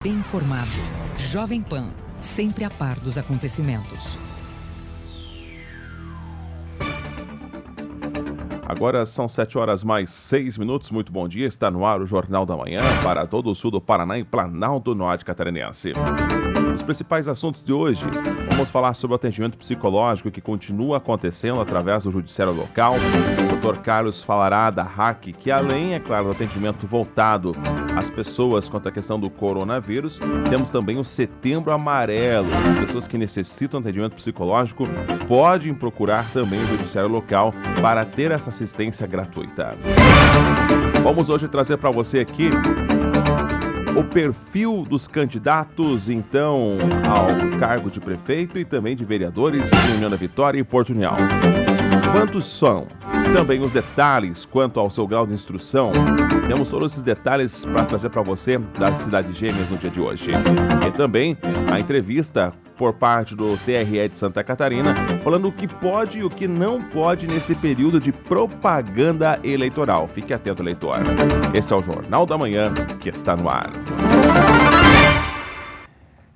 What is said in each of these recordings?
Bem informado. Jovem Pan, sempre a par dos acontecimentos. Agora são 7h mais 6 minutos. Muito bom dia. Está no ar o Jornal da Manhã para todo o sul do Paraná e Planalto Norte Catarinense. Os principais assuntos de hoje: vamos falar sobre o atendimento psicológico que continua acontecendo através do judiciário local. O Dr. Carlos falará da RAC, que além, é claro, do atendimento voltado às pessoas quanto à questão do coronavírus, temos também o Setembro Amarelo. As pessoas que necessitam de atendimento psicológico podem procurar também o judiciário local para ter essa assistência gratuita. Vamos hoje trazer para você aqui o perfil dos candidatos, então, ao cargo de prefeito e também de vereadores em União da Vitória e Porto União. Quantos são? Também os detalhes quanto ao seu grau de instrução. Temos todos esses detalhes para trazer para você das Cidades Gêmeas no dia de hoje. E também a entrevista por parte do TRE de Santa Catarina, falando o que pode e o que não pode nesse período de propaganda eleitoral. Fique atento, eleitor. Esse é o Jornal da Manhã, que está no ar.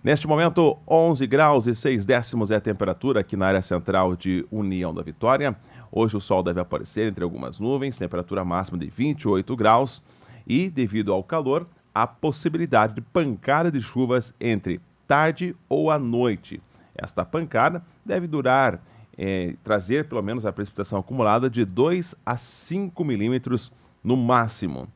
Neste momento, 11 graus e 6 décimos é a temperatura aqui na área central de União da Vitória. Hoje o sol deve aparecer entre algumas nuvens, temperatura máxima de 28 graus e, devido ao calor, a possibilidade de pancada de chuvas entre tarde ou à noite. Esta pancada deve trazer pelo menos a precipitação acumulada de 2 a 5 milímetros no máximo.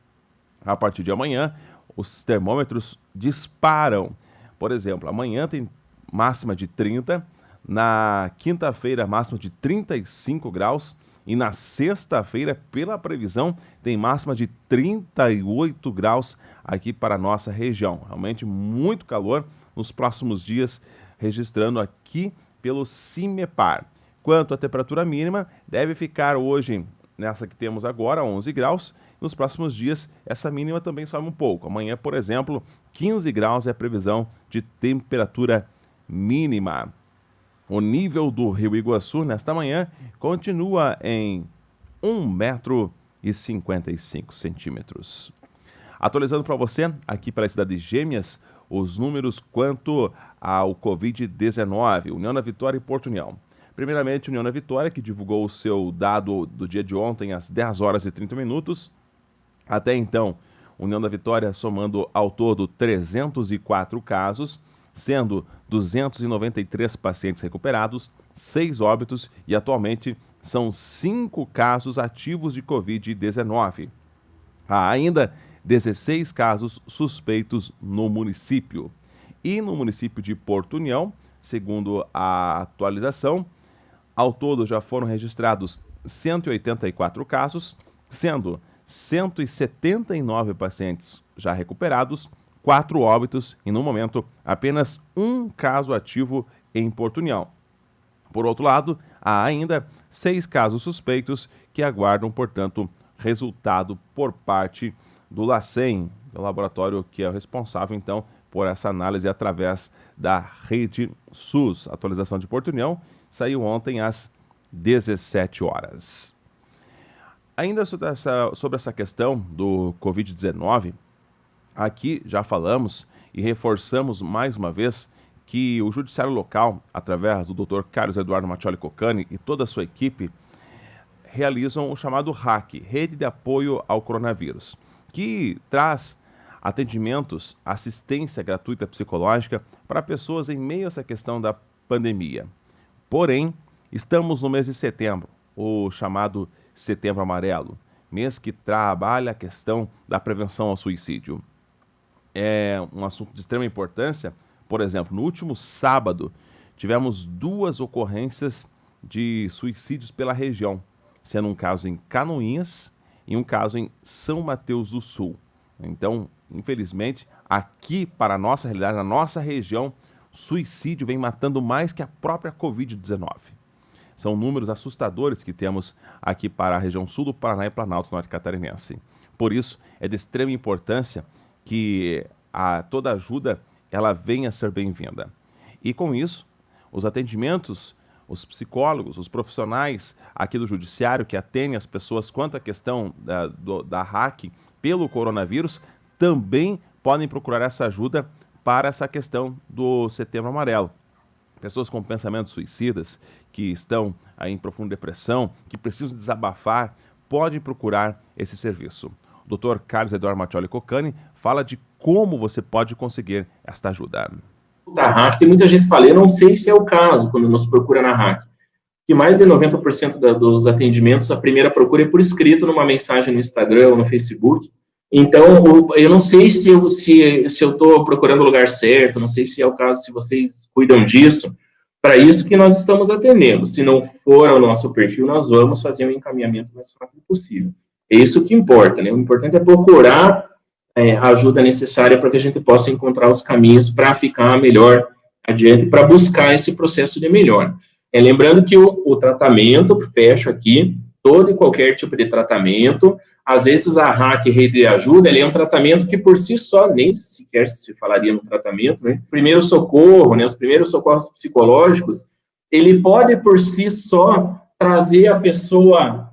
A partir de amanhã, os termômetros disparam. Por exemplo, amanhã tem máxima de 30, na quinta-feira máxima de 35 graus e na sexta-feira, pela previsão, tem máxima de 38 graus aqui para a nossa região. Realmente muito calor nos próximos dias, registrando aqui pelo CIMEPAR. Quanto à temperatura mínima, deve ficar hoje, nessa que temos agora, 11 graus. Nos próximos dias, essa mínima também sobe um pouco. Amanhã, por exemplo, 15 graus é a previsão de temperatura mínima. O nível do Rio Iguaçu, nesta manhã, continua em 1,55 m. Atualizando para você, aqui para as Cidades Gêmeas, os números quanto ao Covid-19, União da Vitória e Porto União. Primeiramente, União da Vitória, que divulgou o seu dado do dia de ontem às 10h30. Até então, União da Vitória somando ao todo 304 casos, sendo 293 pacientes recuperados, 6 óbitos e atualmente são 5 casos ativos de Covid-19. Há ainda 16 casos suspeitos no município. E no município de Porto União, segundo a atualização, ao todo já foram registrados 184 casos, sendo 179 pacientes já recuperados, 4 óbitos e, no momento, apenas um caso ativo em Porto União. Por outro lado, há ainda 6 casos suspeitos que aguardam, portanto, resultado por parte do LACEN, o laboratório que é o responsável, então, por essa análise através da rede SUS. A atualização de Porto União saiu ontem às 17 horas. Ainda sobre essa questão do Covid-19, aqui já falamos e reforçamos mais uma vez que o Judiciário Local, através do Dr. Carlos Eduardo Maccioli Cocani e toda a sua equipe, realizam o chamado RAC, Rede de Apoio ao Coronavírus, que traz atendimentos, assistência gratuita psicológica para pessoas em meio a essa questão da pandemia. Porém, estamos no mês de setembro, o chamado Setembro Amarelo, mês que trabalha a questão da prevenção ao suicídio. É um assunto de extrema importância. Por exemplo, no último sábado, tivemos 2 ocorrências de suicídios pela região, sendo um caso em Canoinhas e um caso em São Mateus do Sul. Então, infelizmente, aqui para a nossa realidade, na nossa região, suicídio vem matando mais que a própria Covid-19. São números assustadores que temos aqui para a região sul do Paraná e Planalto Norte Catarinense. Por isso, é de extrema importância que toda ajuda ela venha a ser bem-vinda. E com isso, os atendimentos, os psicólogos, os profissionais aqui do judiciário que atendem as pessoas quanto à questão da RAC pelo coronavírus, também podem procurar essa ajuda para essa questão do Setembro Amarelo. Pessoas com pensamentos suicidas, que estão aí em profunda depressão, que precisam desabafar, podem procurar esse serviço. O Dr. Carlos Eduardo Mattioli Cocani fala de como você pode conseguir esta ajuda. Da RAC, tem muita gente que fala, eu não sei se é o caso quando nos procura na RAC, que mais de 90% dos atendimentos, a primeira procura é por escrito numa mensagem no Instagram ou no Facebook. Então, eu não sei se eu estou procurando o lugar certo, não sei se é o caso, se vocês cuidam disso. Para isso que nós estamos atendendo. Se não for ao nosso perfil, nós vamos fazer um encaminhamento mais rápido possível. É isso que importa, né? O importante é procurar a ajuda necessária para que a gente possa encontrar os caminhos para ficar melhor adiante, para buscar esse processo de melhora. Lembrando que o tratamento, fecho aqui, todo e qualquer tipo de tratamento, às vezes a RAC Rede de Ajuda, ele é um tratamento que por si só, nem sequer se falaria no tratamento, né? Primeiro socorro, né? Os primeiros socorros psicológicos, ele pode por si só trazer a pessoa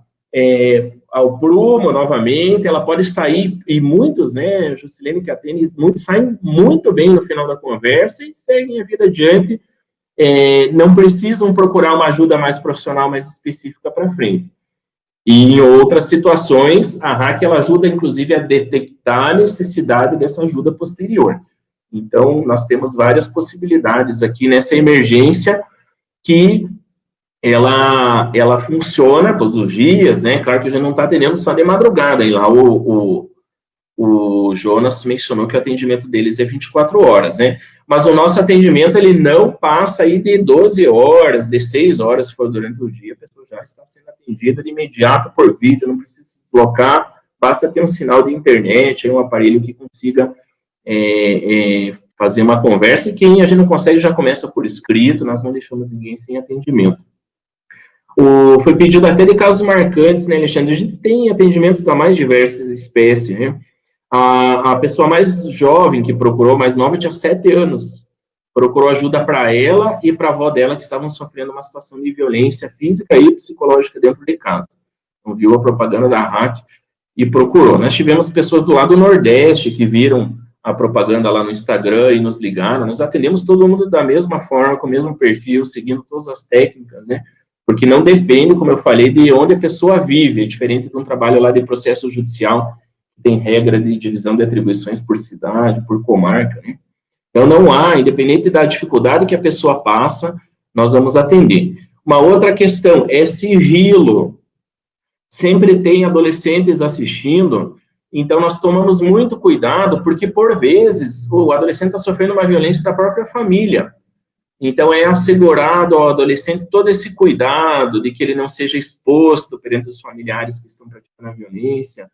ao prumo novamente, ela pode sair, e muitos, né, Juscelene que atende, muitos saem muito bem no final da conversa e seguem a vida adiante, não precisam procurar uma ajuda mais profissional, mais específica para frente. E em outras situações, a RAC, ela ajuda, inclusive, a detectar a necessidade dessa ajuda posterior. Então, nós temos várias possibilidades aqui nessa emergência que ela funciona todos os dias, né? Claro que a gente não está atendendo só de madrugada, e lá o Jonas mencionou que o atendimento deles é 24 horas, né? Mas o nosso atendimento, ele não passa aí de 12 horas, de 6 horas, se for durante o dia, a pessoa já está sendo atendida de imediato por vídeo, não precisa se deslocar, basta ter um sinal de internet, um aparelho que consiga fazer uma conversa, e quem a gente não consegue já começa por escrito, nós não deixamos ninguém sem atendimento. Foi pedido até de casos marcantes, né, Alexandre? A gente tem atendimentos da mais diversas espécies, né? A pessoa mais jovem que procurou, mais nova, tinha 7 anos, procurou ajuda para ela e para a avó dela, que estavam sofrendo uma situação de violência física e psicológica dentro de casa. Então, viu a propaganda da RAC e procurou. Nós tivemos pessoas do lado nordeste que viram a propaganda lá no Instagram e nos ligaram. Nós atendemos todo mundo da mesma forma, com o mesmo perfil, seguindo todas as técnicas, né? Porque não depende, como eu falei, de onde a pessoa vive, é diferente de um trabalho lá de processo judicial, que tem regra de divisão de atribuições por cidade, por comarca, né? Então, não há, independente da dificuldade que a pessoa passa, nós vamos atender. Uma outra questão é sigilo. Sempre tem adolescentes assistindo, então nós tomamos muito cuidado, porque, por vezes, o adolescente está sofrendo uma violência da própria família. Então, é assegurado ao adolescente todo esse cuidado de que ele não seja exposto perante os familiares que estão praticando a violência,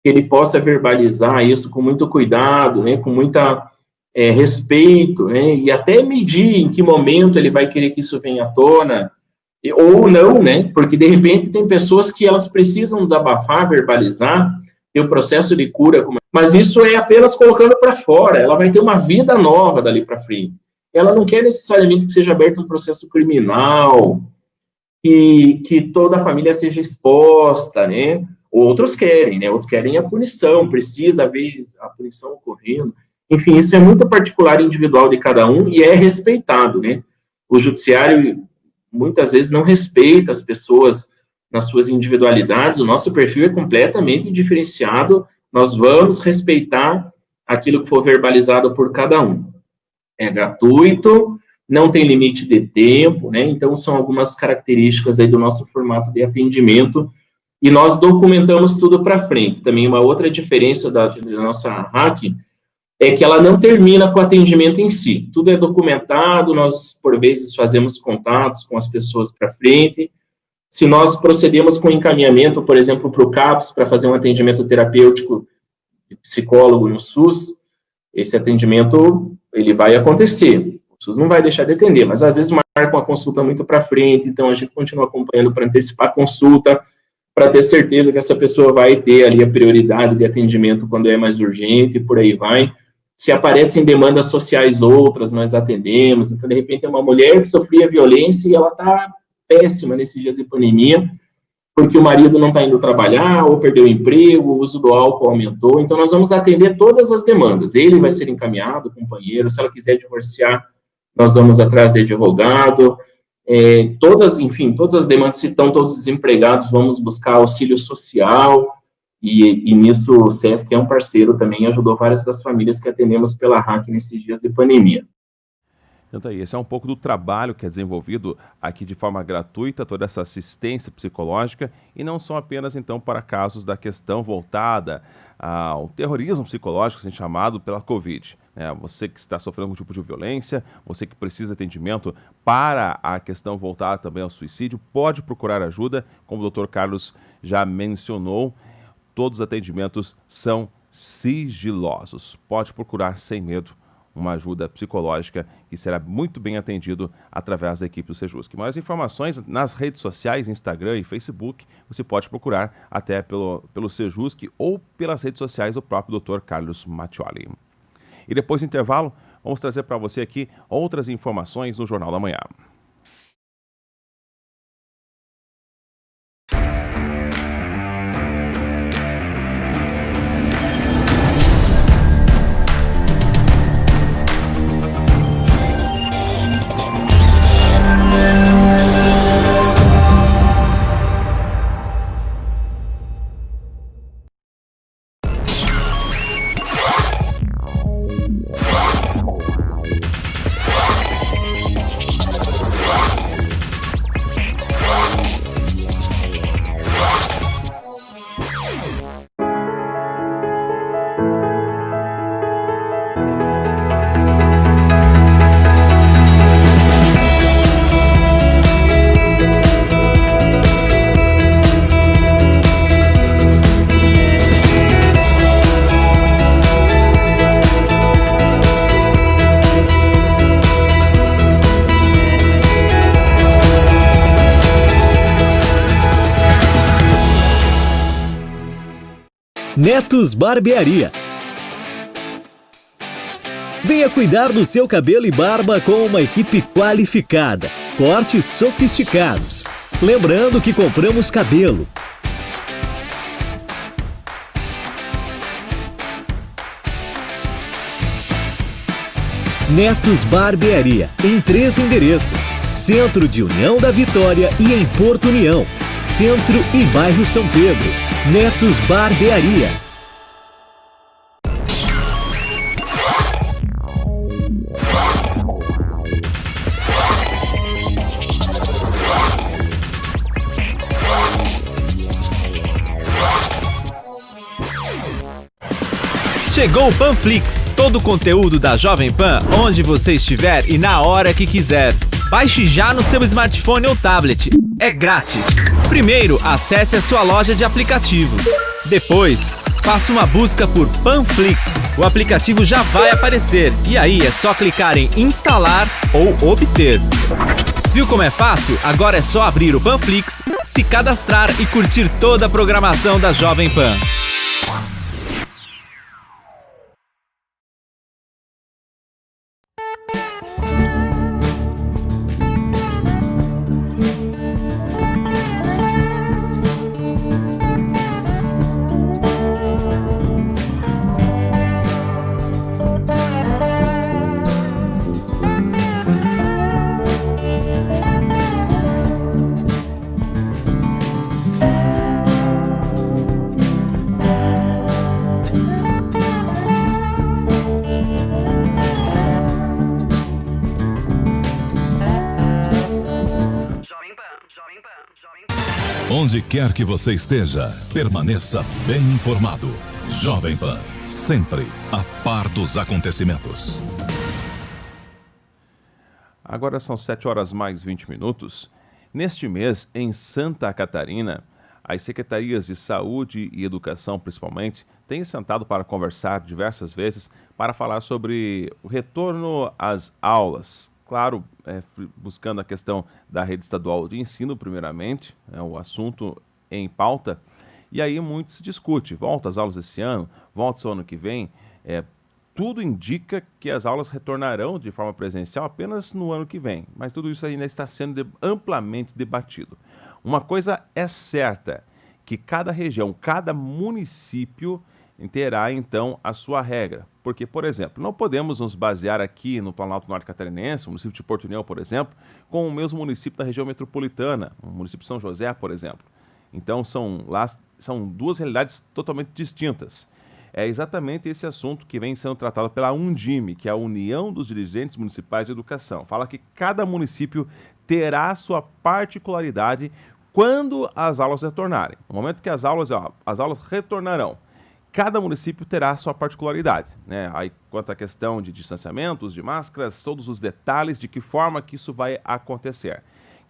que ele possa verbalizar isso com muito cuidado, né, com muita respeito, né, e até medir em que momento ele vai querer que isso venha à tona, ou não, né, porque, de repente, tem pessoas que elas precisam desabafar, verbalizar, ter o processo de cura, mas isso é apenas colocando para fora, ela vai ter uma vida nova dali para frente. Ela não quer necessariamente que seja aberto um processo criminal, que toda a família seja exposta, né? Outros querem, né? Outros querem a punição, precisa ver a punição ocorrendo. Enfim, isso é muito particular e individual de cada um e é respeitado, né? O judiciário, muitas vezes, não respeita as pessoas nas suas individualidades. O nosso perfil é completamente diferenciado. Nós vamos respeitar aquilo que for verbalizado por cada um. É gratuito, não tem limite de tempo, né? Então, são algumas características aí do nosso formato de atendimento, e nós documentamos tudo para frente. Também uma outra diferença da nossa RAC é que ela não termina com o atendimento em si. Tudo é documentado, nós, por vezes, fazemos contatos com as pessoas para frente. Se nós procedemos com encaminhamento, por exemplo, para o CAPS, para fazer um atendimento terapêutico de psicólogo no SUS, esse atendimento ele vai acontecer. O SUS não vai deixar de atender, mas às vezes marca uma consulta muito para frente, então a gente continua acompanhando para antecipar a consulta, para ter certeza que essa pessoa vai ter ali a prioridade de atendimento quando é mais urgente, e por aí vai. Se aparecem demandas sociais outras, nós atendemos. Então, de repente, é uma mulher que sofria violência e ela está péssima nesses dias de pandemia, porque o marido não está indo trabalhar, ou perdeu o emprego, o uso do álcool aumentou. Então, nós vamos atender todas as demandas. Ele vai ser encaminhado, o companheiro, se ela quiser divorciar, nós vamos atrás de advogado. Enfim, todas as demandas, se estão todos desempregados, vamos buscar auxílio social, e nisso o SESC é um parceiro também, ajudou várias das famílias que atendemos pela RAC nesses dias de pandemia. Então, aí, esse é um pouco do trabalho que é desenvolvido aqui de forma gratuita, toda essa assistência psicológica, e não são apenas, então, para casos da questão voltada ao terrorismo psicológico, assim chamado, pela Covid. Você que está sofrendo algum tipo de violência, você que precisa de atendimento para a questão voltada também ao suicídio, pode procurar ajuda, como o Dr. Carlos já mencionou, todos os atendimentos são sigilosos. Pode procurar sem medo uma ajuda psicológica que será muito bem atendido através da equipe do Sejusc. Mais informações nas redes sociais, Instagram e Facebook, você pode procurar até pelo Sejusc ou pelas redes sociais do próprio Dr. Carlos Mattioli. E depois do intervalo, vamos trazer para você aqui outras informações no Jornal da Manhã. Netos Barbearia. Venha cuidar do seu cabelo e barba com uma equipe qualificada, cortes sofisticados. Lembrando que compramos cabelo. Netos Barbearia, em 3 endereços: Centro de União da Vitória e em Porto União, Centro e Bairro São Pedro. Netos Barbearia. Chegou o Panflix, todo o conteúdo da Jovem Pan, onde você estiver e na hora que quiser. Baixe já no seu smartphone ou tablet. É grátis. Primeiro, acesse a sua loja de aplicativos. Depois, faça uma busca por Panflix. O aplicativo já vai aparecer e aí é só clicar em instalar ou obter. Viu como é fácil? Agora é só abrir o Panflix, se cadastrar e curtir toda a programação da Jovem Pan. Onde quer que você esteja, permaneça bem informado. Jovem Pan, sempre a par dos acontecimentos. Agora são 7h mais 20. Neste mês, em Santa Catarina, as secretarias de Saúde e Educação, principalmente, têm sentado para conversar diversas vezes para falar sobre o retorno às aulas. Claro, buscando a questão da rede estadual de ensino, primeiramente, o assunto em pauta. E aí muito se discute, volta às aulas esse ano, volta o ano que vem. Tudo indica que as aulas retornarão de forma presencial apenas no ano que vem, mas tudo isso ainda está sendo amplamente debatido. Uma coisa é certa, que cada região, cada município terá, então, a sua regra. Porque, por exemplo, não podemos nos basear aqui no Planalto Norte Catarinense, o município de Porto União, por exemplo, com o mesmo município da região metropolitana, o município de São José, por exemplo. Então, são duas realidades totalmente distintas. É exatamente esse assunto que vem sendo tratado pela Undime, que é a União dos Dirigentes Municipais de Educação. Fala que cada município terá a sua particularidade quando as aulas retornarem. No momento que as aulas retornarão, cada município terá a sua particularidade, né? Aí, quanto à questão de distanciamentos, de máscaras, todos os detalhes de que forma que isso vai acontecer.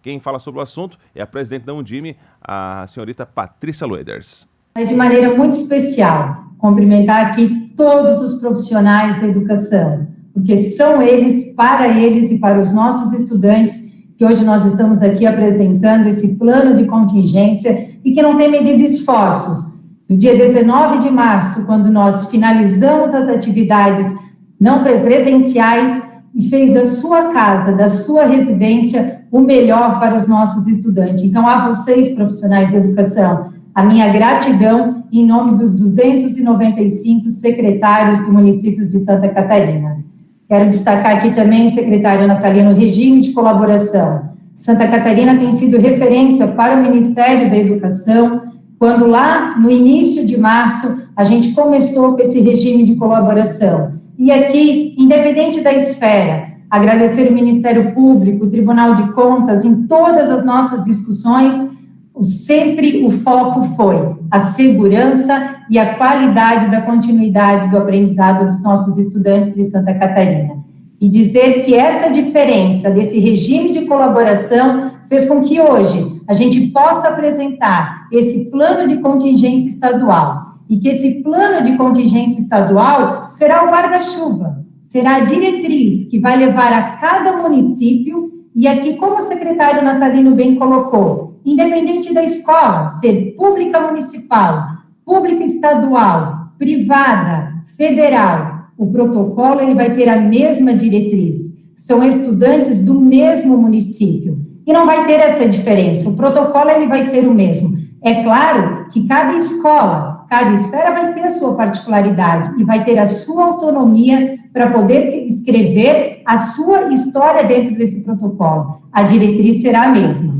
Quem fala sobre o assunto é a presidente da Undime, a senhorita Patrícia Lueders. Mas de maneira muito especial, cumprimentar aqui todos os profissionais da educação, porque são eles, para eles e para os nossos estudantes, que hoje nós estamos aqui apresentando esse plano de contingência e que não tem medido esforços. Do dia 19 de março, quando nós finalizamos as atividades não presenciais, e fez da sua casa, da sua residência, o melhor para os nossos estudantes. Então, a vocês, profissionais da educação, a minha gratidão em nome dos 295 secretários do município de Santa Catarina. Quero destacar aqui também, secretário Natalino, o regime de colaboração. Santa Catarina tem sido referência para o Ministério da Educação, quando lá, no início de março, a gente começou com esse regime de colaboração. E aqui, independente da esfera, agradecer o Ministério Público, o Tribunal de Contas, em todas as nossas discussões, sempre o foco foi a segurança e a qualidade da continuidade do aprendizado dos nossos estudantes de Santa Catarina. E dizer que essa diferença desse regime de colaboração fez com que hoje a gente possa apresentar esse plano de contingência estadual e que esse plano de contingência estadual será o guarda-chuva, será a diretriz que vai levar a cada município, e aqui, como o secretário Natalino bem colocou, independente da escola, ser pública municipal, pública estadual, privada, federal, o protocolo ele vai ter a mesma diretriz, são estudantes do mesmo município, e não vai ter essa diferença, o protocolo ele vai ser o mesmo. É claro que cada escola, cada esfera vai ter a sua particularidade e vai ter a sua autonomia para poder escrever a sua história dentro desse protocolo. A diretriz será a mesma.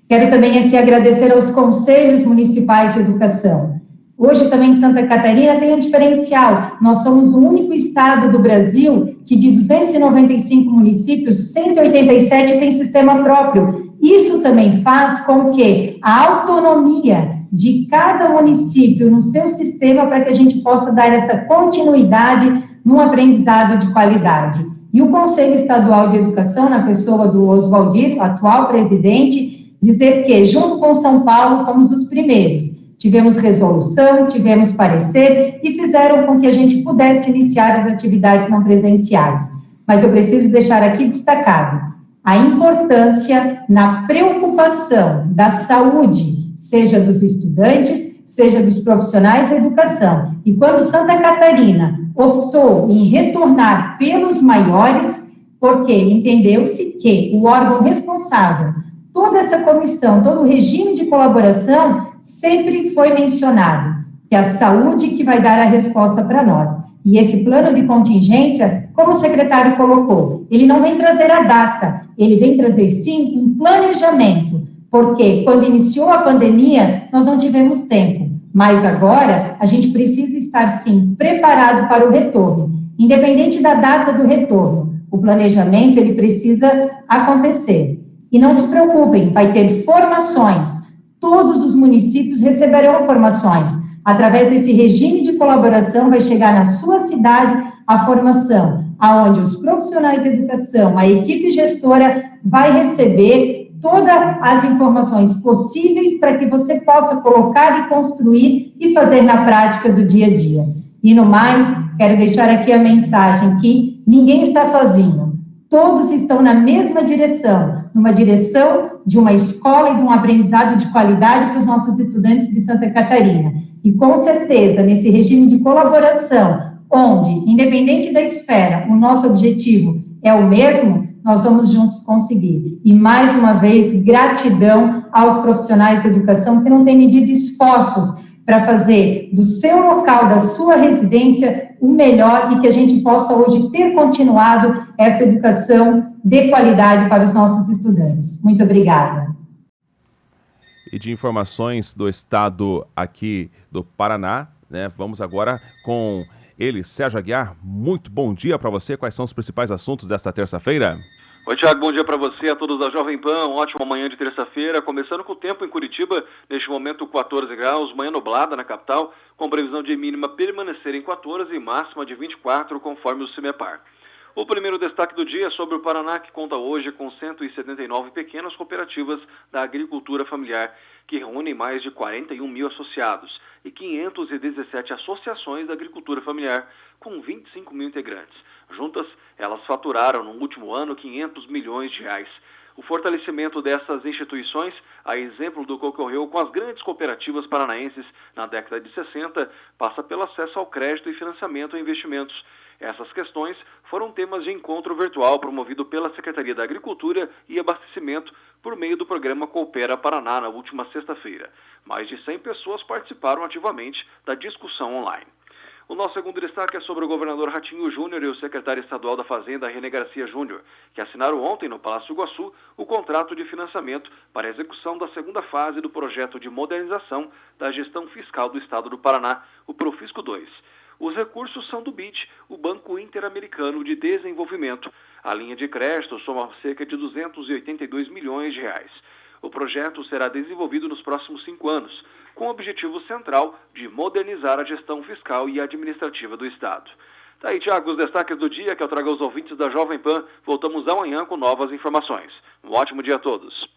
Quero também aqui agradecer aos conselhos municipais de educação. Hoje também Santa Catarina tem um diferencial. Nós somos o único estado do Brasil que de 295 municípios, 187 tem sistema próprio. Isso também faz com que a autonomia de cada município no seu sistema para que a gente possa dar essa continuidade num aprendizado de qualidade. E o Conselho Estadual de Educação, na pessoa do Oswaldir, atual presidente, dizer que, junto com São Paulo, fomos os primeiros. Tivemos resolução, tivemos parecer e fizeram com que a gente pudesse iniciar as atividades não presenciais. Mas eu preciso deixar aqui destacado a importância na preocupação da saúde, seja dos estudantes, seja dos profissionais da educação. E quando Santa Catarina optou em retornar pelos maiores, porque entendeu-se que o órgão responsável, toda essa comissão, todo o regime de colaboração, sempre foi mencionado, que é a saúde que vai dar a resposta para nós. E esse plano de contingência, como o secretário colocou, ele não vem trazer a data, ele vem trazer, sim, um planejamento, porque quando iniciou a pandemia, nós não tivemos tempo, mas agora a gente precisa estar, sim, preparado para o retorno. Independente da data do retorno, o planejamento, ele precisa acontecer. E não se preocupem, vai ter formações, todos os municípios receberão formações. Através desse regime de colaboração, vai chegar na sua cidade a formação, aonde os profissionais de educação, a equipe gestora vai receber todas as informações possíveis para que você possa colocar e construir e fazer na prática do dia a dia. E no mais, quero deixar aqui a mensagem que ninguém está sozinho. Todos estão na mesma direção, numa direção de uma escola e de um aprendizado de qualidade para os nossos estudantes de Santa Catarina. E com certeza, nesse regime de colaboração, onde, independente da esfera, o nosso objetivo é o mesmo, nós vamos juntos conseguir. E, mais uma vez, gratidão aos profissionais da educação que não têm medido esforços para fazer do seu local, da sua residência, o melhor e que a gente possa hoje ter continuado essa educação de qualidade para os nossos estudantes. Muito obrigada. E de informações do estado aqui do Paraná, né, vamos agora com ele, Sérgio Aguiar. Muito bom dia para você. Quais são os principais assuntos desta terça-feira? Oi, Thiago, bom dia para você, a todos da Jovem Pan, ótima manhã de terça-feira, começando com o tempo em Curitiba, neste momento 14 graus, manhã nublada na capital, com previsão de mínima permanecer em 14 e máxima de 24, conforme o CIMEPAR. O primeiro destaque do dia é sobre o Paraná, que conta hoje com 179 pequenas cooperativas da agricultura familiar, que reúnem mais de 41 mil associados, e 517 associações da agricultura familiar, com 25 mil integrantes. Juntas, elas faturaram no último ano 500 milhões de reais. O fortalecimento dessas instituições, a exemplo do que ocorreu com as grandes cooperativas paranaenses na década de 60, passa pelo acesso ao crédito e financiamento a investimentos. Essas questões foram temas de encontro virtual promovido pela Secretaria da Agricultura e Abastecimento por meio do programa Coopera Paraná na última sexta-feira. Mais de 100 pessoas participaram ativamente da discussão online. O nosso segundo destaque é sobre o governador Ratinho Júnior e o secretário estadual da Fazenda, René Garcia Júnior, que assinaram ontem no Palácio Iguaçu o contrato de financiamento para a execução da segunda fase do projeto de modernização da gestão fiscal do estado do Paraná, o Profisco 2. Os recursos são do BID, o Banco Interamericano de Desenvolvimento. A linha de crédito soma cerca de 282 milhões de reais. O projeto será desenvolvido nos próximos 5 anos, com o objetivo central de modernizar a gestão fiscal e administrativa do Estado. Tá aí, Thiago, os destaques do dia que eu trago aos ouvintes da Jovem Pan. Voltamos amanhã com novas informações. Um ótimo dia a todos.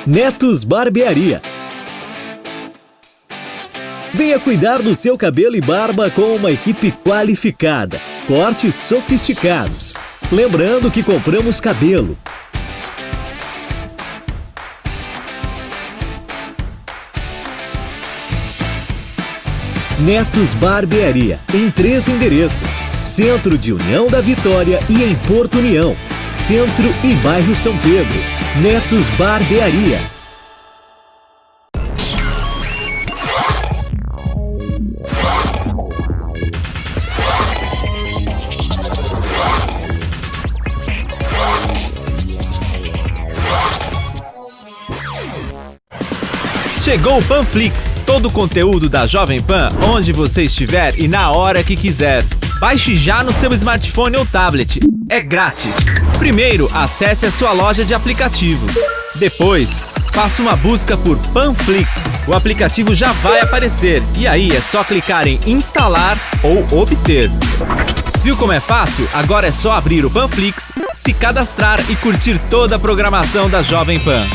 Netos Barbearia. Venha cuidar do seu cabelo e barba com uma equipe qualificada, cortes sofisticados. Lembrando que compramos cabelo. Netos Barbearia, em 3 endereços: Centro de União da Vitória e em Porto União, Centro e Bairro São Pedro. Netos Barbearia. Chegou o Panflix, todo o conteúdo da Jovem Pan, onde você estiver e na hora que quiser. Baixe já no seu smartphone ou tablet. É grátis. Primeiro, acesse a sua loja de aplicativos. Depois, faça uma busca por Panflix. O aplicativo já vai aparecer e aí é só clicar em instalar ou obter. Viu como é fácil? Agora é só abrir o Panflix, se cadastrar e curtir toda a programação da Jovem Pan.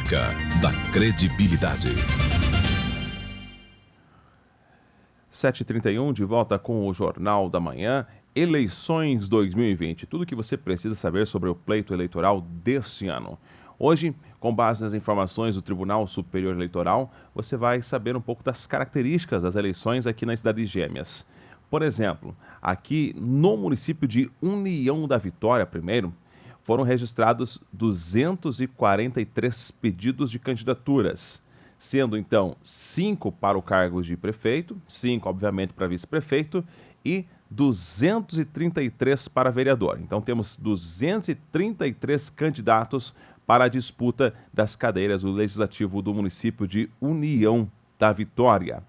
Marca da credibilidade. 7h31, de volta com o Jornal da Manhã. Eleições 2020. Tudo o que você precisa saber sobre o pleito eleitoral deste ano. Hoje, com base nas informações do Tribunal Superior Eleitoral, você vai saber um pouco das características das eleições aqui na cidade de Gêmeas. Por exemplo, aqui no município de União da Vitória, primeiro, foram registrados 243 pedidos de candidaturas, sendo então 5 para o cargo de prefeito, 5 obviamente para vice-prefeito e 233 para vereador. Então temos 233 candidatos para a disputa das cadeiras do Legislativo do município de União da Vitória.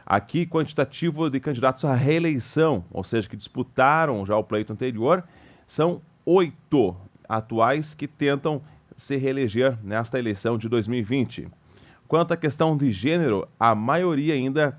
Aqui, quantitativo de candidatos à reeleição, ou seja, que disputaram já o pleito anterior, são 8 atuais que tentam se reeleger nesta eleição de 2020. Quanto à questão de gênero, a maioria ainda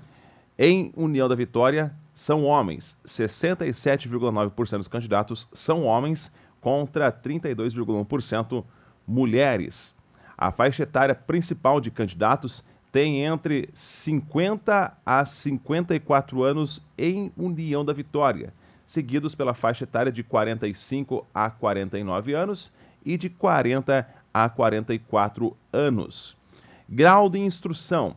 em União da Vitória são homens. 67,9% dos candidatos são homens contra 32,1% mulheres. A faixa etária principal de candidatos tem entre 50 a 54 anos em União da Vitória, seguidos pela faixa etária de 45 a 49 anos e de 40 a 44 anos. Grau de instrução.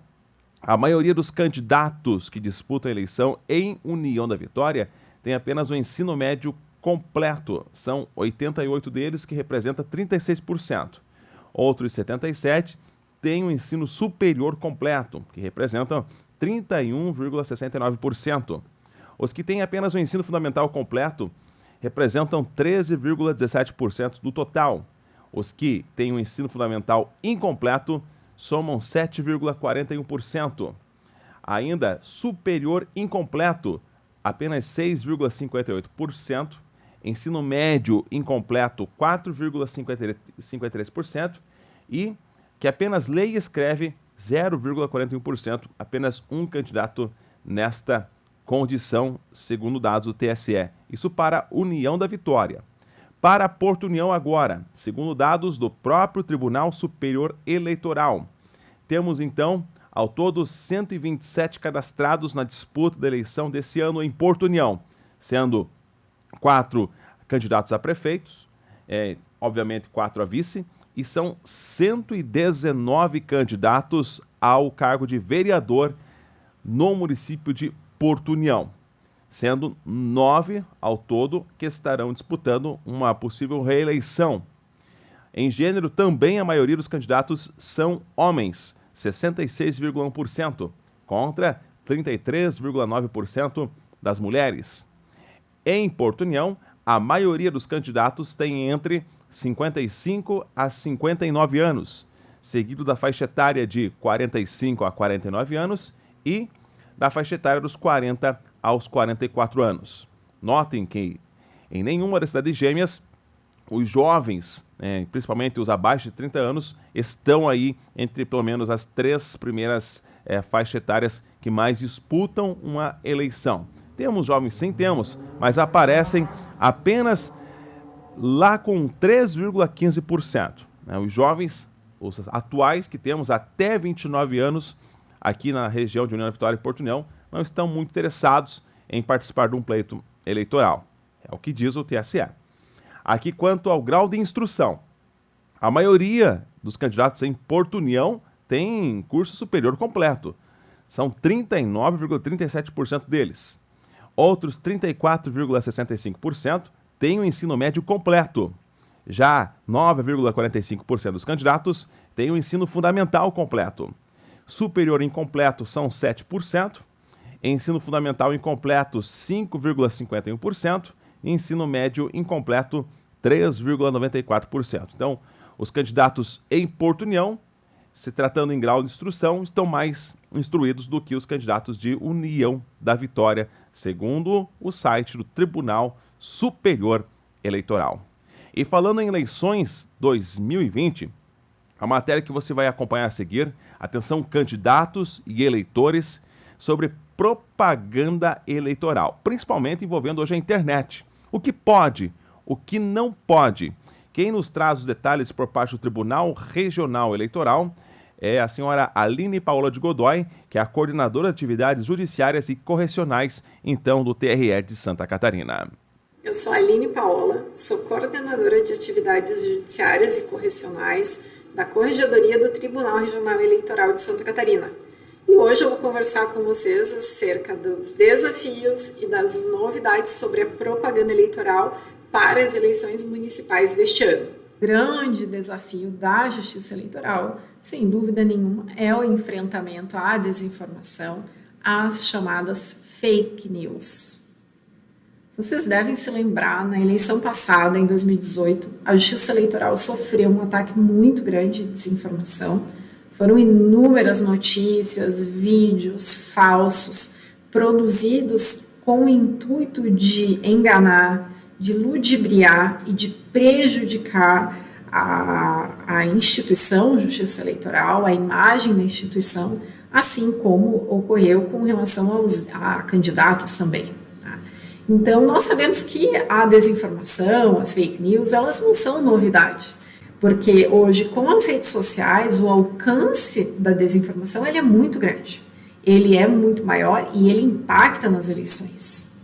A maioria dos candidatos que disputam a eleição em União da Vitória tem apenas o ensino médio completo. São 88 deles, que representa 36%. Outros 77 têm o ensino superior completo, que representam 31,69%. Os que têm apenas o ensino fundamental completo representam 13,17% do total. Os que têm o ensino fundamental incompleto somam 7,41%. Ainda superior incompleto, apenas 6,58%. Ensino médio incompleto, 4,53%. E que apenas lê e escreve, 0,41%. Apenas um candidato nesta condição, segundo dados do TSE. Isso para União da Vitória. Para Porto União agora, segundo dados do próprio Tribunal Superior Eleitoral. Temos então, ao todo, 127 cadastrados na disputa da eleição desse ano em Porto União, sendo 4 candidatos a prefeitos, obviamente 4 a vice, e são 119 candidatos ao cargo de vereador no município de Porto União, sendo 9 ao todo que estarão disputando uma possível reeleição. Em gênero, também a maioria dos candidatos são homens, 66,1%, contra 33,9% das mulheres. Em Porto União, a maioria dos candidatos tem entre 55 a 59 anos, seguido da faixa etária de 45 a 49 anos e da faixa etária dos 40 aos 44 anos. Notem que em nenhuma das cidades gêmeas os jovens, principalmente os abaixo de 30 anos, estão aí entre pelo menos as 3 primeiras faixas etárias que mais disputam uma eleição. Temos jovens, sim, temos, mas aparecem apenas lá com 3,15%. Os jovens, os atuais que temos até 29 anos, aqui na região de União da Vitória e Porto União, não estão muito interessados em participar de um pleito eleitoral. É o que diz o TSE. Aqui, quanto ao grau de instrução, a maioria dos candidatos em Porto União tem curso superior completo. São 39,37% deles. Outros 34,65% têm o ensino médio completo. Já 9,45% dos candidatos têm o ensino fundamental completo. Superior incompleto são 7%, ensino fundamental incompleto 5,51% e ensino médio incompleto 3,94%. Então, os candidatos em Porto União, se tratando em grau de instrução, estão mais instruídos do que os candidatos de União da Vitória, segundo o site do Tribunal Superior Eleitoral. E falando em eleições 2020, a matéria que você vai acompanhar a seguir, atenção candidatos e eleitores, sobre propaganda eleitoral, principalmente envolvendo hoje a internet. O que pode, o que não pode, Quem nos traz os detalhes por parte do Tribunal Regional Eleitoral é a senhora Aline Paola de Godoy, que é a coordenadora de atividades judiciárias e correcionais, então, do TRE de Santa Catarina. Eu sou a Aline Paola, sou coordenadora de atividades judiciárias e correcionais da Corregedoria do Tribunal Regional Eleitoral de Santa Catarina. E hoje eu vou conversar com vocês acerca dos desafios e das novidades sobre a propaganda eleitoral para as eleições municipais deste ano. O grande desafio da Justiça Eleitoral, sem dúvida nenhuma, é o enfrentamento à desinformação, às chamadas fake news. Vocês devem se lembrar, na eleição passada, em 2018, a Justiça Eleitoral sofreu um ataque muito grande de desinformação. Foram inúmeras notícias, vídeos falsos, produzidos com o intuito de enganar, de ludibriar e de prejudicar a instituição Justiça Eleitoral, a imagem da instituição, assim como ocorreu com relação a candidatos também. Tá? Então, nós sabemos que a desinformação, as fake news, elas não são novidade, porque hoje, com as redes sociais, o alcance da desinformação ele é muito grande, ele é muito maior e ele impacta nas eleições.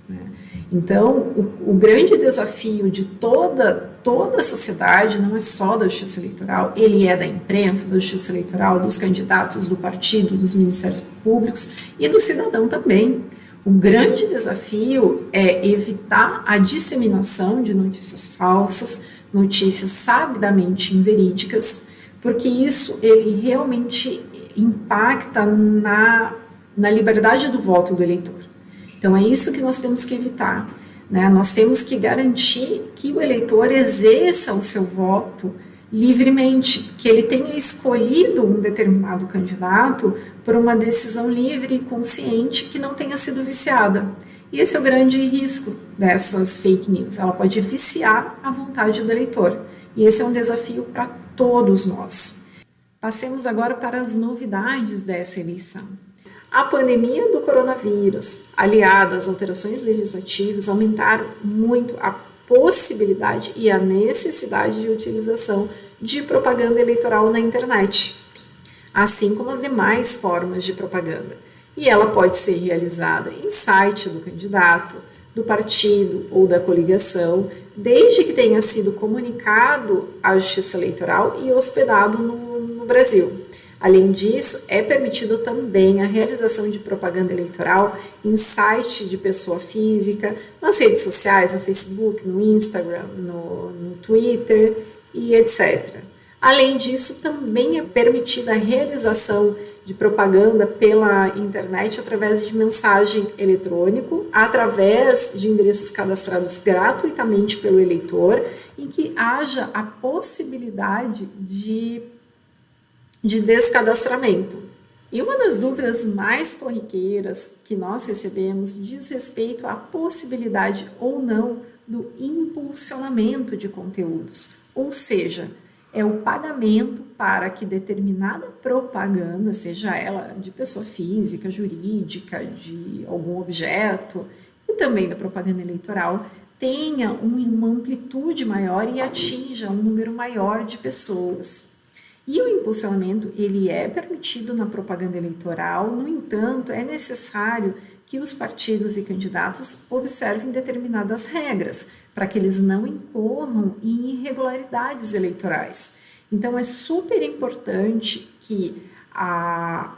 Então, o grande desafio de toda a sociedade, não é só da Justiça Eleitoral, ele é da imprensa, da Justiça Eleitoral, dos candidatos, do partido, dos ministérios públicos e do cidadão também. O grande desafio é evitar a disseminação de notícias falsas, notícias sabidamente inverídicas, porque isso ele realmente impacta na liberdade do voto do eleitor. Então, é isso que nós temos que evitar, né? Nós temos que garantir que o eleitor exerça o seu voto livremente, que ele tenha escolhido um determinado candidato por uma decisão livre e consciente que não tenha sido viciada. E esse é o grande risco dessas fake news. Ela pode viciar a vontade do eleitor. E esse é um desafio para todos nós. Passemos agora para as novidades dessa eleição. A pandemia do coronavírus, aliada às alterações legislativas, aumentaram muito a possibilidade e a necessidade de utilização de propaganda eleitoral na internet, assim como as demais formas de propaganda. E ela pode ser realizada em site do candidato, do partido ou da coligação, desde que tenha sido comunicado à Justiça Eleitoral e hospedado no Brasil. Além disso, é permitido também a realização de propaganda eleitoral em site de pessoa física, nas redes sociais, no Facebook, no Instagram, no Twitter e etc. Além disso, também é permitida a realização de propaganda pela internet através de mensagem eletrônica, através de endereços cadastrados gratuitamente pelo eleitor, em que haja a possibilidade de descadastramento. E uma das dúvidas mais corriqueiras que nós recebemos diz respeito à possibilidade ou não do impulsionamento de conteúdos, ou seja, é o pagamento para que determinada propaganda, seja ela de pessoa física, jurídica, de algum objeto, e também da propaganda eleitoral, tenha uma amplitude maior e atinja um número maior de pessoas. E o impulsionamento, ele é permitido na propaganda eleitoral, no entanto, é necessário que os partidos e candidatos observem determinadas regras, para que eles não incorram em irregularidades eleitorais. Então, é super importante que a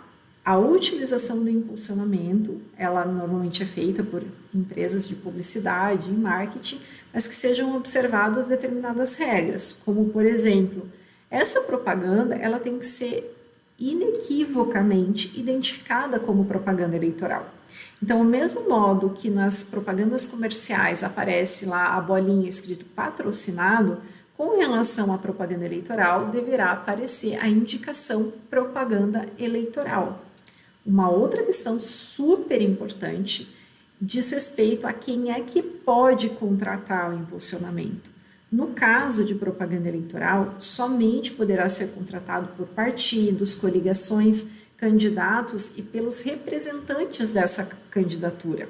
utilização do impulsionamento, ela normalmente é feita por empresas de publicidade e marketing, mas que sejam observadas determinadas regras, como, por exemplo, essa propaganda ela tem que ser inequivocamente identificada como propaganda eleitoral. Então, do mesmo modo que nas propagandas comerciais aparece lá a bolinha escrito patrocinado, com relação à propaganda eleitoral, deverá aparecer a indicação propaganda eleitoral. Uma outra questão super importante diz respeito a quem é que pode contratar o impulsionamento. No caso de propaganda eleitoral, somente poderá ser contratado por partidos, coligações, candidatos e pelos representantes dessa candidatura.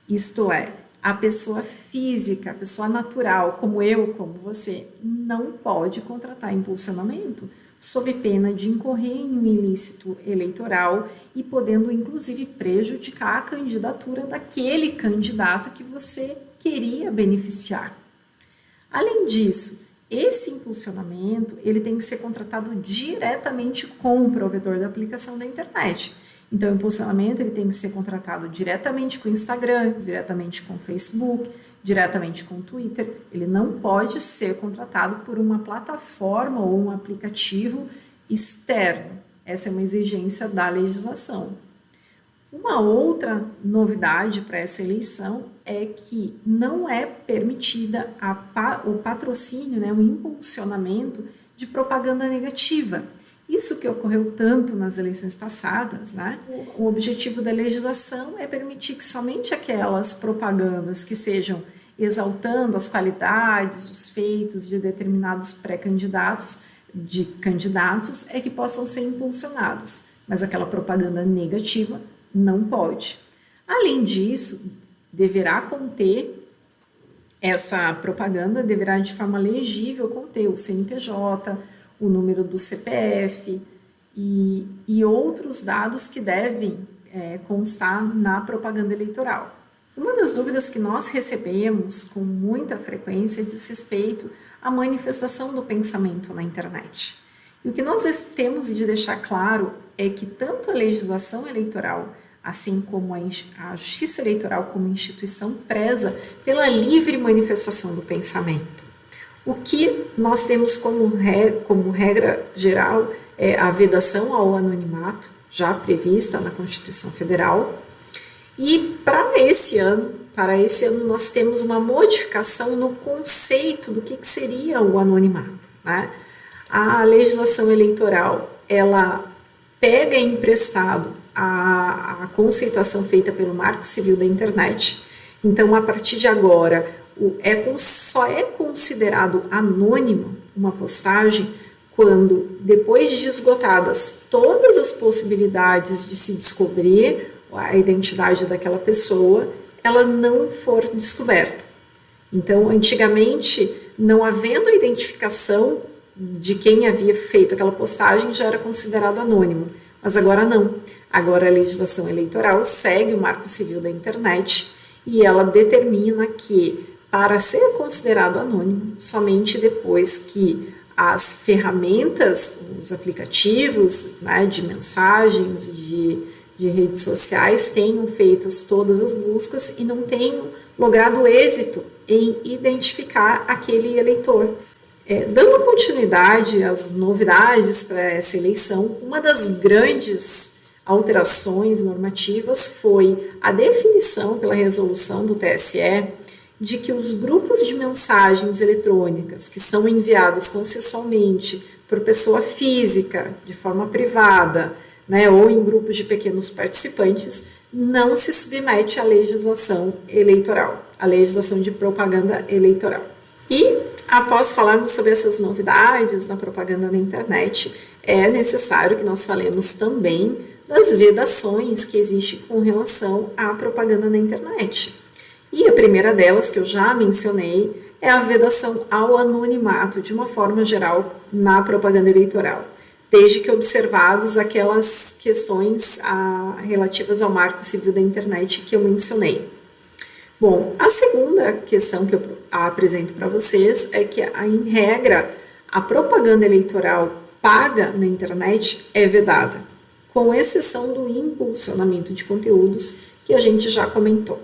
Isto é, A pessoa física, a pessoa natural, como eu, como você, não pode contratar impulsionamento, sob pena de incorrer em um ilícito eleitoral e podendo, inclusive, prejudicar a candidatura daquele candidato que você queria beneficiar. Além disso, esse impulsionamento ele tem que ser contratado diretamente com o provedor da aplicação da internet. Então, o impulsionamento ele tem que ser contratado diretamente com o Instagram, diretamente com o Facebook, diretamente com o Twitter. Ele não pode ser contratado por uma plataforma ou um aplicativo externo. Essa é uma exigência da legislação. Uma outra novidade para essa eleição é que não é permitida o patrocínio, né, o impulsionamento de propaganda negativa. Isso que ocorreu tanto nas eleições passadas, né? O objetivo da legislação é permitir que somente aquelas propagandas que sejam exaltando as qualidades, os feitos de determinados pré-candidatos, de candidatos, é que possam ser impulsionadas, mas aquela propaganda negativa não pode. Além disso, deverá conter, essa propaganda deverá de forma legível conter o CNPJ, o número do CPF e outros dados que devem constar na propaganda eleitoral. Uma das dúvidas que nós recebemos com muita frequência diz respeito à manifestação do pensamento na internet. E o que nós temos de deixar claro é que tanto a legislação eleitoral, assim como a Justiça Eleitoral como instituição, preza pela livre manifestação do pensamento. O que nós temos como regra geral é a vedação ao anonimato, já prevista na Constituição Federal. E para esse ano nós temos uma modificação no conceito do que seria o anonimato, né? A legislação eleitoral, ela pega emprestado a conceituação feita pelo Marco Civil da Internet. Então, a partir de agora, só é considerado anônimo uma postagem quando, depois de esgotadas todas as possibilidades de se descobrir a identidade daquela pessoa, ela não for descoberta. Então, antigamente, não havendo a identificação de quem havia feito aquela postagem, já era considerado anônimo. Mas agora não. Agora a legislação eleitoral segue o Marco Civil da Internet e ela determina que, para ser considerado anônimo, somente depois que as ferramentas, os aplicativos, né, de mensagens, de redes sociais tenham feito todas as buscas e não tenham logrado êxito em identificar aquele eleitor. Dando continuidade às novidades para essa eleição, uma das grandes alterações normativas foi a definição pela resolução do TSE de que os grupos de mensagens eletrônicas que são enviados consensualmente por pessoa física, de forma privada, né, ou em grupos de pequenos participantes, não se submete à legislação eleitoral, à legislação de propaganda eleitoral. E, após falarmos sobre essas novidades na propaganda na internet, é necessário que nós falemos também das vedações que existem com relação à propaganda na internet. E a primeira delas, que eu já mencionei, é a vedação ao anonimato, de uma forma geral, na propaganda eleitoral, desde que observados aquelas questões relativas ao Marco Civil da Internet que eu mencionei. Bom, a segunda questão que eu apresento para vocês é que, em regra, a propaganda eleitoral paga na internet é vedada, com exceção do impulsionamento de conteúdos que a gente já comentou.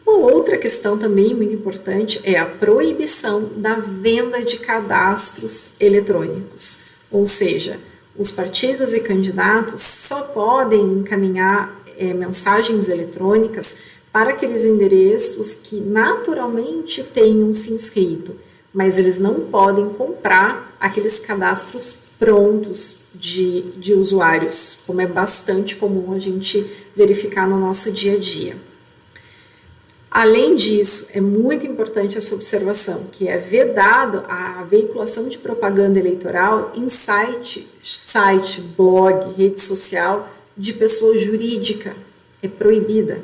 Uma outra questão também muito importante é a proibição da venda de cadastros eletrônicos, ou seja, os partidos e candidatos só podem encaminhar mensagens eletrônicas para aqueles endereços que naturalmente tenham se inscrito, mas eles não podem comprar aqueles cadastros prontos de usuários, como é bastante comum a gente verificar no nosso dia a dia. Além disso, é muito importante essa observação, que é vedado a veiculação de propaganda eleitoral em site, blog, rede social de pessoa jurídica, é proibida.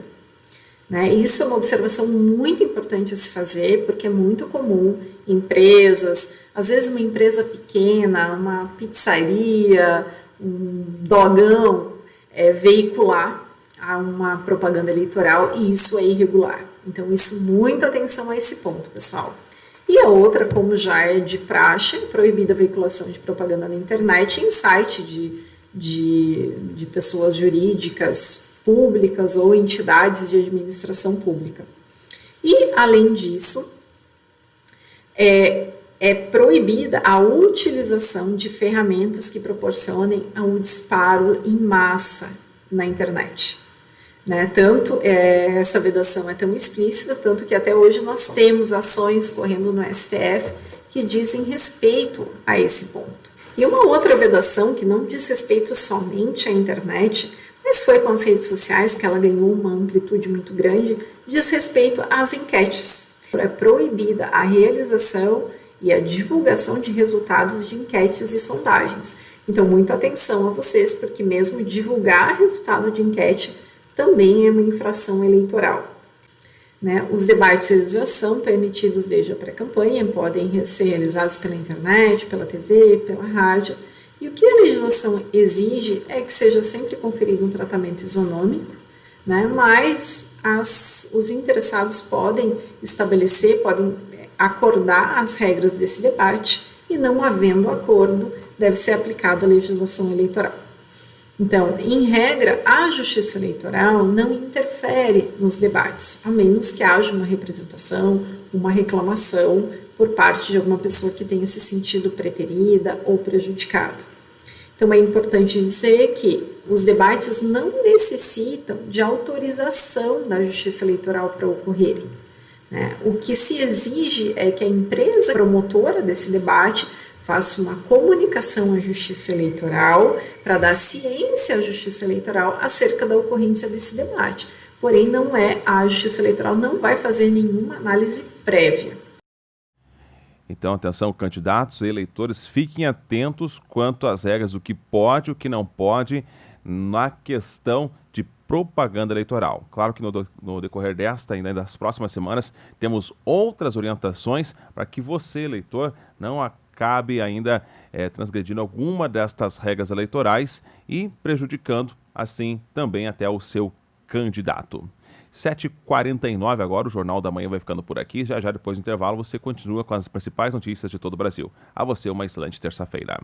né? Isso é uma observação muito importante a se fazer, porque é muito comum empresas, às vezes uma empresa pequena, uma pizzaria, um dogão, veicular uma propaganda eleitoral, e isso é irregular. Então, muita atenção a esse ponto, pessoal. E a outra, como já é de praxe, proibida a veiculação de propaganda na internet em site de pessoas jurídicas públicas ou entidades de administração pública. E, além disso, é proibida a utilização de ferramentas que proporcionem o disparo em massa na internet. Né? Essa vedação é tão explícita, tanto que até hoje nós temos ações correndo no STF que dizem respeito a esse ponto. E uma outra vedação que não diz respeito somente à internet, mas foi com as redes sociais que ela ganhou uma amplitude muito grande, diz respeito às enquetes. É proibida a realização e a divulgação de resultados de enquetes e sondagens. Então, muita atenção a vocês, porque mesmo divulgar resultado de enquete também é uma infração eleitoral. Né? Os debates eles já são permitidos desde a pré-campanha, podem ser realizados pela internet, pela TV, pela rádio. E o que a legislação exige é que seja sempre conferido um tratamento isonômico, né? Mas os interessados podem podem acordar as regras desse debate, e não havendo acordo, deve ser aplicada a legislação eleitoral. Então, em regra, a Justiça Eleitoral não interfere nos debates, a menos que haja uma representação, uma reclamação por parte de alguma pessoa que tenha se sentido preterida ou prejudicada. Então, é importante dizer que os debates não necessitam de autorização da Justiça Eleitoral para ocorrerem. Né? O que se exige é que a empresa promotora desse debate faça uma comunicação à Justiça Eleitoral para dar ciência à Justiça Eleitoral acerca da ocorrência desse debate. Porém, a Justiça Eleitoral não vai fazer nenhuma análise prévia. Então, atenção, candidatos e eleitores, fiquem atentos quanto às regras do que pode e o que não pode na questão de propaganda eleitoral. Claro que no decorrer desta e das próximas semanas, temos outras orientações para que você, eleitor, não acabe ainda transgredindo alguma destas regras eleitorais e prejudicando, assim, também até o seu candidato. 7h49 agora, o Jornal da Manhã vai ficando por aqui. Já depois do intervalo você continua com as principais notícias de todo o Brasil. A você uma excelente terça-feira.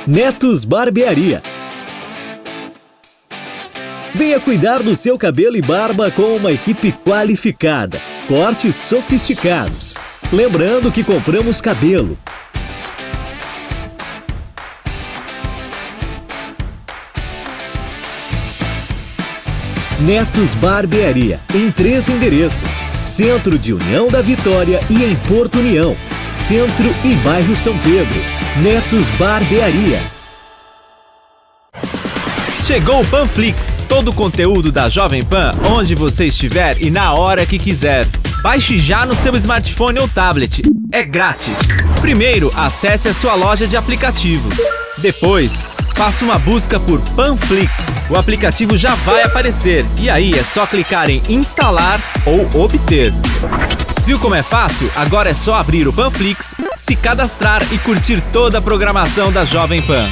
Netos Barbearia. Venha cuidar do seu cabelo e barba com uma equipe qualificada, cortes sofisticados. Lembrando que compramos cabelo. Netos Barbearia, em 3 endereços: Centro de União da Vitória e em Porto União, Centro e Bairro São Pedro. Netos Barbearia. Chegou o Panflix, todo o conteúdo da Jovem Pan, onde você estiver e na hora que quiser. Baixe já no seu smartphone ou tablet. É grátis. Primeiro, acesse a sua loja de aplicativos. Depois, faça uma busca por Panflix. O aplicativo já vai aparecer e aí é só clicar em instalar ou obter. Viu como é fácil? Agora é só abrir o Panflix, se cadastrar e curtir toda a programação da Jovem Pan.